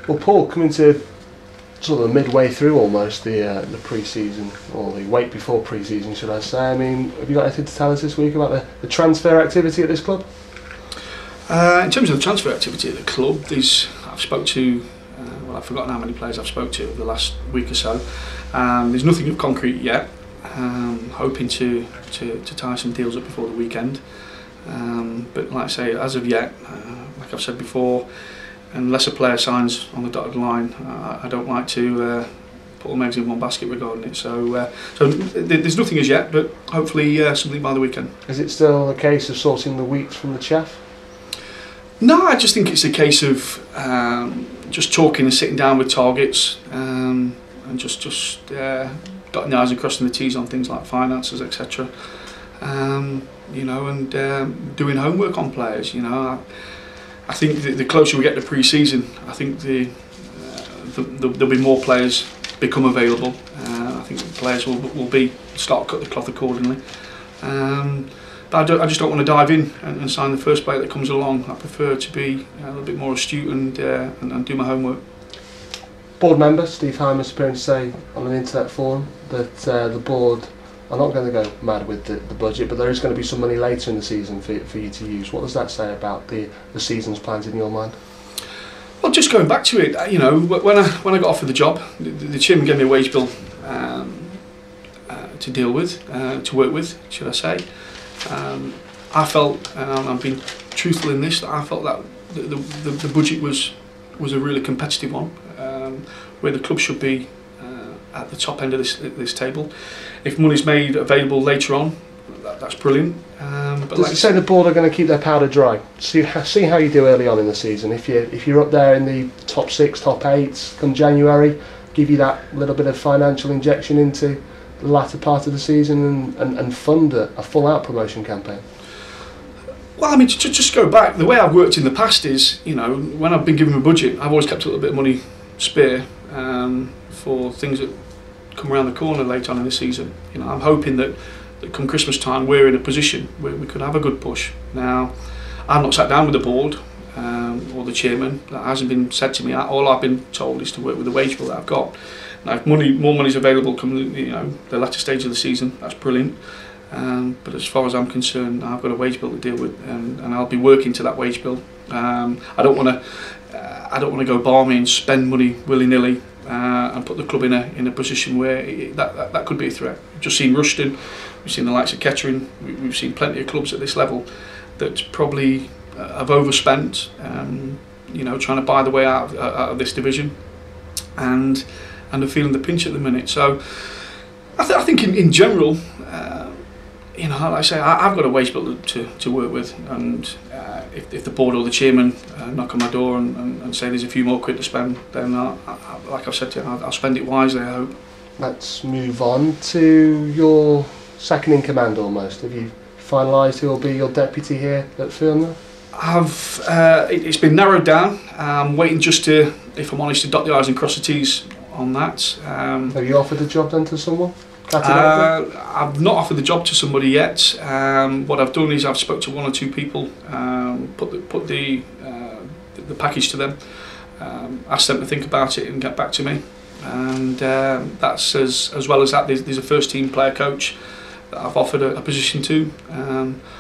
Well, Paul, coming to sort of midway through almost the pre-season, or the wait before pre-season, should I say? I mean, have you got anything to tell us this week about the transfer activity at this club? In terms of the transfer activity at the club, I've spoke to, well, I've forgotten how many players I've spoke to over the last week or so. There's nothing of concrete yet. Hoping to tie some deals up before the weekend. But like I say, as of yet, like I've said before, unless a player signs on the dotted line, I don't like to put all my eggs in one basket regarding it. So there's nothing as yet, but hopefully something by the weekend. Is it still a case of sorting the wheat from the chaff? No, I just think it's a case of just talking and sitting down with targets, and just dotting the I's and crossing the T's on things like finances, etc. You know, and doing homework on players. You know, I think the closer we get to pre-season, I think there'll be more players become available. I think the players will start to cut the cloth accordingly. But I just don't want to dive in and sign the first player that comes along. I prefer to be a little bit more astute and do my homework. Board member Steve Hymas appearing to say on an internet forum that the board are not going to go mad with the budget, but there is going to be some money later in the season for you to use. What does that say about the season's plans in your mind? Well, just going back to it, you know, when I got offered the job, the chairman gave me a wage bill to deal with, to work with, should I say. I felt, and I'm being truthful in this, that I felt that the budget was a really competitive one, where the club should be at the top end of this table. If money's made available later on, that's brilliant. But does it say the board are going to keep their powder dry? See how you do early on in the season. If you're up there in the top 6, top 8 come January, give you that little bit of financial injection into the latter part of the season and fund a full-out promotion campaign. Well, I mean, to just go back, the way I've worked in the past is, you know, when I've been given a budget, I've always kept a little bit of money spare for things that come around the corner later on in the season. You know, I'm hoping that come Christmas time we're in a position where we could have a good push. Now, I've not sat down with the board or the chairman. That hasn't been said to me. All I've been told is to work with the wage bill that I've got. Now, if more money is available come the latter stage of the season, that's brilliant. But as far as I'm concerned, I've got a wage bill to deal with, and I'll be working to that wage bill. I don't want to go balmy and spend money willy-nilly and put the club in a position where that could be a threat. We've just seen Rushden, we've seen the likes of Kettering, we've seen plenty of clubs at this level that probably have overspent, you know, trying to buy the way out of this division, and are feeling the pinch at the minute. So I think in general, you know, like I say, I've got a wage bill to work with, and if the board or the chairman knock on my door and say there's a few more quid to spend, then like I've said to you, I'll spend it wisely, I hope. Let's move on to your second in command almost. Have you finalised who will be your deputy here at Fernley? It's been narrowed down. I'm waiting just to, if I'm honest, to dot the I's and cross the T's on that. Have you offered the job then to someone? I've not offered the job to somebody yet. What I've done is I've spoke to 1 or 2 people, put the package to them, asked them to think about it and get back to me. And that's as well as that. There's a first team player coach that I've offered a position to.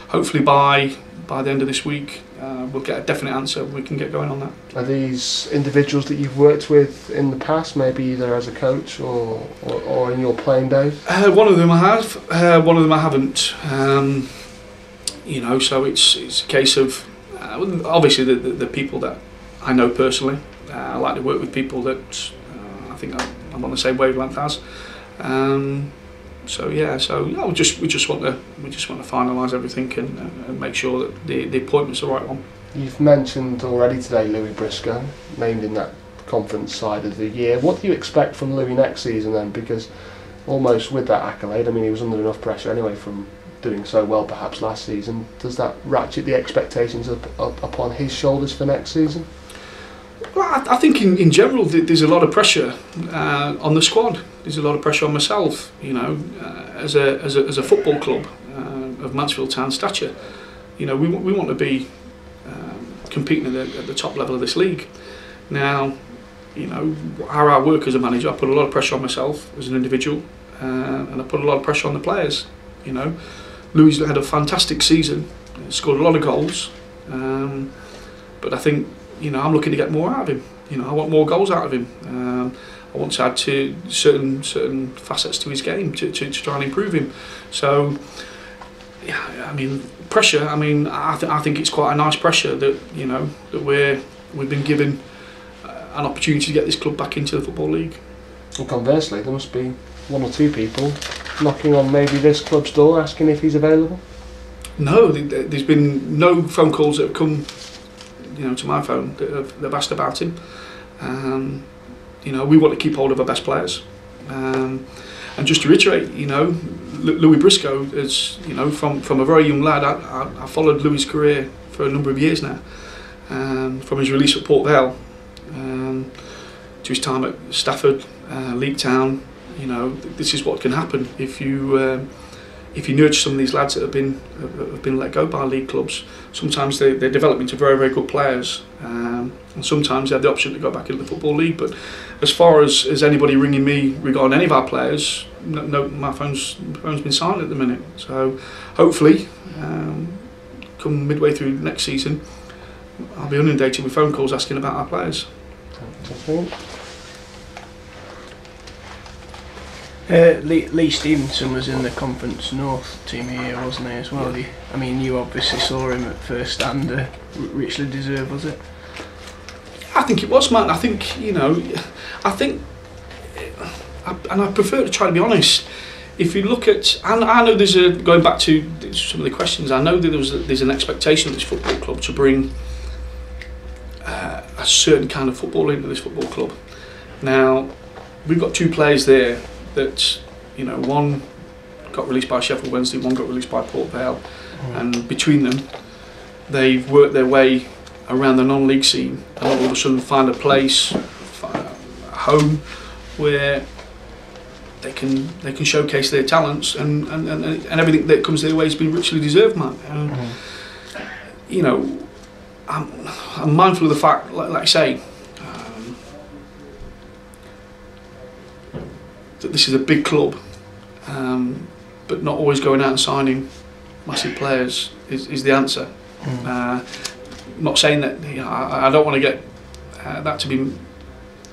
Hopefully by the end of this week, we'll get a definite answer. We can get going on that. Are these individuals that you've worked with in the past, maybe either as a coach or in your playing days? One of them I have, one of them I haven't. You know, so it's a case of obviously the people that I know personally. I like to work with people that I think I'm on the same wavelength as. So yeah, we just want to finalise everything and make sure that the appointment's the right one. You've mentioned already today Louis Briscoe, named in that conference side of the year. What do you expect from Louis next season then? Because almost with that accolade, I mean, he was under enough pressure anyway from doing so well perhaps last season. Does that ratchet the expectations up upon his shoulders for next season? Well, I think in general there's a lot of pressure on the squad. There's a lot of pressure on myself, you know, as a football club of Mansfield Town stature. You know, we want to be competing at the top level of this league. Now, you know, how I work as a manager, I put a lot of pressure on myself as an individual, and I put a lot of pressure on the players. You know, Louis had a fantastic season, scored a lot of goals, but I think, you know, I'm looking to get more out of him. You know, I want more goals out of him. I want to add to certain facets to his game to try and improve him. So, yeah, I mean, pressure. I mean, I think it's quite a nice pressure that, you know, that we've been given an opportunity to get this club back into the Football League. And conversely, there must be one or two people knocking on maybe this club's door asking if he's available. No, there's been no phone calls that have come, you know, to my phone that have asked about him. You know, we want to keep hold of our best players. And just to reiterate, you know, Louis Briscoe is, you know, from a very young lad. I followed Louis' career for a number of years now, from his release at Port Vale to his time at Stafford, Leek Town. You know, this is what can happen if you nurture some of these lads that have been let go by league clubs. Sometimes they develop into very, very good players, and sometimes they have the option to go back into the Football League. But as far as anybody ringing me regarding any of our players, no, my phone's been silent at the minute. So hopefully, come midway through next season, I'll be inundated with phone calls asking about our players. Lee Stevenson was in the Conference North team here, wasn't he, as well? Yeah. I mean, you obviously saw him at first and richly deserved, was it? I think it was, man. I think, you know, and I prefer to try to be honest. If you look at, and I know going back to some of the questions, I know that there's an expectation of this football club to bring a certain kind of football into this football club. Now, we've got two players there that, you know, one got released by Sheffield Wednesday, one got released by Port Vale, and between them, they've worked their way around the non-league scene and all of a sudden find a place, a home where they can showcase their talents, and everything that comes their way has been richly deserved, man. You know, I'm mindful of the fact, like I say, that this is a big club, but not always going out and signing massive players is the answer. Not saying that, you know, I don't want to get that to be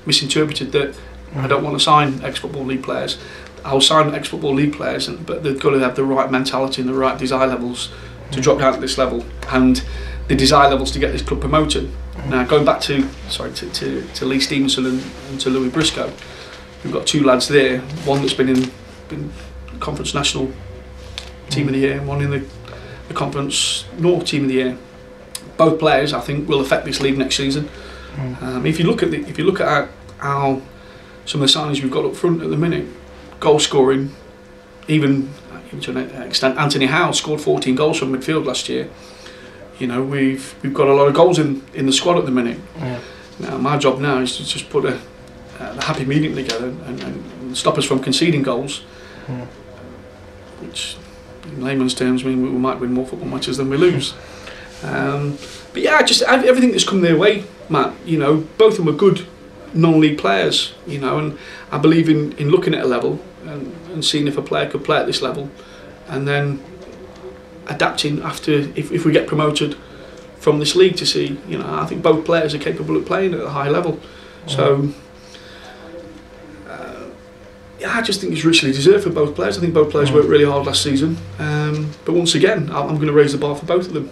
misinterpreted that I don't want to sign ex-Football League players. I'll sign ex-Football League players, but they've got to have the right mentality and the right desire levels to drop down to this level, and the desire levels to get this club promoted. Now, going back to Lee Stevenson and to Louis Briscoe, we've got two lads there, one that's been Conference National Team of the Year and one in the Conference North Team of the Year. Both players, I think, will affect this league next season. If you look at our some of the signings we've got up front at the minute, goal scoring, even to an extent, Anthony Howe scored 14 goals from midfield last year. You know, we've got a lot of goals in the squad at the minute. Now, my job now is to just put the happy medium together and stop us from conceding goals, which in layman's terms mean we might win more football matches than we lose. But yeah, just everything that's come their way, Matt. You know, both of them are good non-league players. You know, and I believe in looking at a level and seeing if a player could play at this level, and then adapting after if we get promoted from this league to see. You know, I think both players are capable of playing at a high level. So. Yeah, I just think it's richly deserved for both players. I think both players worked really hard last season. But once again, I'm going to raise the bar for both of them.